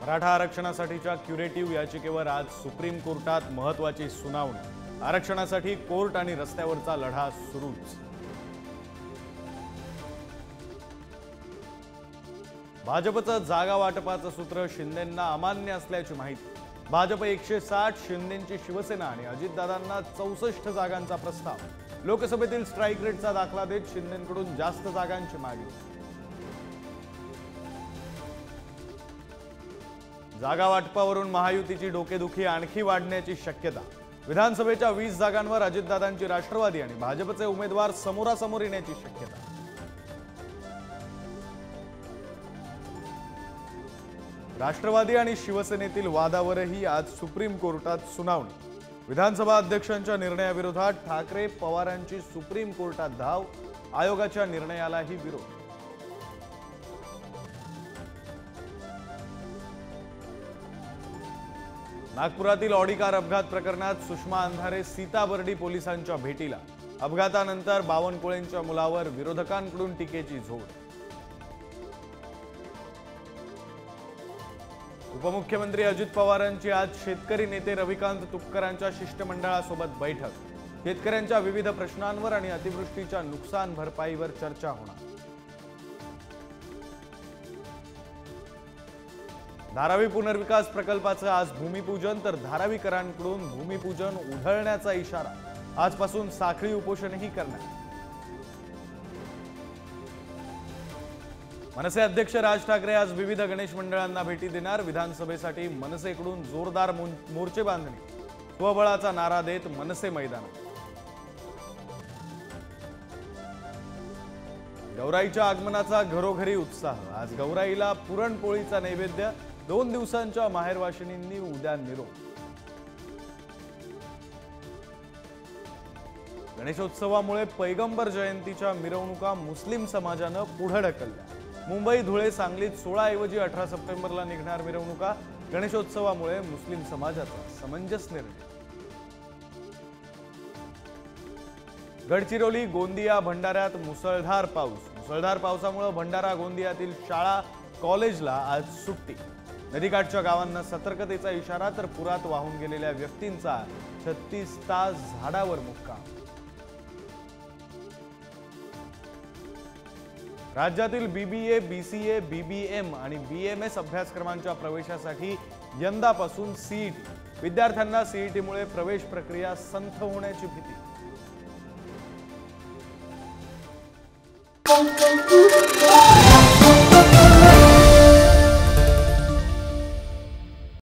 Maratha आरक्षणासाठीच्या curative याचिकेवर आज supreme कोर्टात महत्त्वाची सुनावणी। आरक्षणासाठी कोर्ट आणि रस्त्यावरचा लढा सुरूच। भाजपचं जागा वाटपाचं सूत्र शिंदेंना अमान्य असल्याची माहिती। भाजप 160, शिंदेंची शिवसेना आणि अजितदादांना 64 जागांचा प्रस्ताव। लोकसभेतील स्ट्राइक रेटचा दाखला देत शिंदेंकडून जास्त जागांची मागणी। जागा वाटपावरून महायुतीची डोकेदुखी आणखी वाढण्याची शक्यता। विधानसभेच्या 20 जागांवर अजितदादांची राष्ट्रवादी आणि भाजपचे उमेदवार समोरासमोर येण्याची शक्यता। राष्ट्रवादी आणि शिवसेनेतील वादावरही आज सुप्रीम कोर्टात सुनावणी। विधानसभा अध्यक्षांच्या निर्णयाविरोधात ठाकरे पवारांची सुप्रीम कोर्टात धाव। आयोगाच्या निर्णयालाही विरोध। नागपुरातील ऑडी कार अपघात प्रकरणात सुषमा अंधारे सीताबर्डी पोलिसांच्या भेटीला। अपघातानंतर बावनकुळेंच्या मुलावर विरोधकांकडून टीकेची झोड। उपमुख्यमंत्री अजित पवारांची आज शेतकरी नेते रविकांत तुपकरांच्या शिष्टमंडळासोबत बैठक। शेतकऱ्यांच्या विविध प्रश्नांवर आणि अतिवृष्टीच्या नुकसान भरपाईवर चर्चा होणार। धारावी पुनर्विकास प्रकल्पाचं आज भूमिपूजन, तर धारावीकरांकडून भूमिपूजन उधळण्याचा इशारा। आजपासून साखळी उपोषणही करणार। मनसे अध्यक्ष राज ठाकरे आज विविध गणेश मंडळांना भेटी देणार। विधानसभेसाठी मनसेकडून जोरदार मोर्चे बांधणी। स्वबळाचा नारा देत मनसे मैदानात। गौराईच्या आगमनाचा घरोघरी उत्साह। आज गौराईला पुरणपोळीचा नैवेद्य। 2 दिवसांच्या माहेरवाशिनींनी उद्या निरोप। गणेशोत्सवामुळे पैगंबर जयंतीच्या मिरवणुका मुस्लिम समाजानं पुढे ढकलल्या। मुंबई, धुळे, सांगलीत 16 ऐवजी 18 सप्टेंबरला निघणार मिरवणुका। गणेशोत्सवामुळे मुस्लिम समाजाचा समंजस निर्णय। गडचिरोली, गोंदिया, भंडाऱ्यात मुसळधार पाऊस। मुसळधार पावसामुळे भंडारा, गोंदियातील शाळा कॉलेजला आज सुट्टी। नदीकाठच्या गावांना सतर्कतेचा इशारा, तर पुरात वाहून गेलेल्या व्यक्तींचा 36 तास झाडावर मुक्काम। राज्यातील बीबीए, बीसीए, बीबीएम आणि बीएमएस अभ्यासक्रमांच्या प्रवेशासाठी यंदापासून सीईटी। विद्यार्थ्यांना सीईटीमुळे प्रवेश प्रक्रिया संथ होण्याची भीती।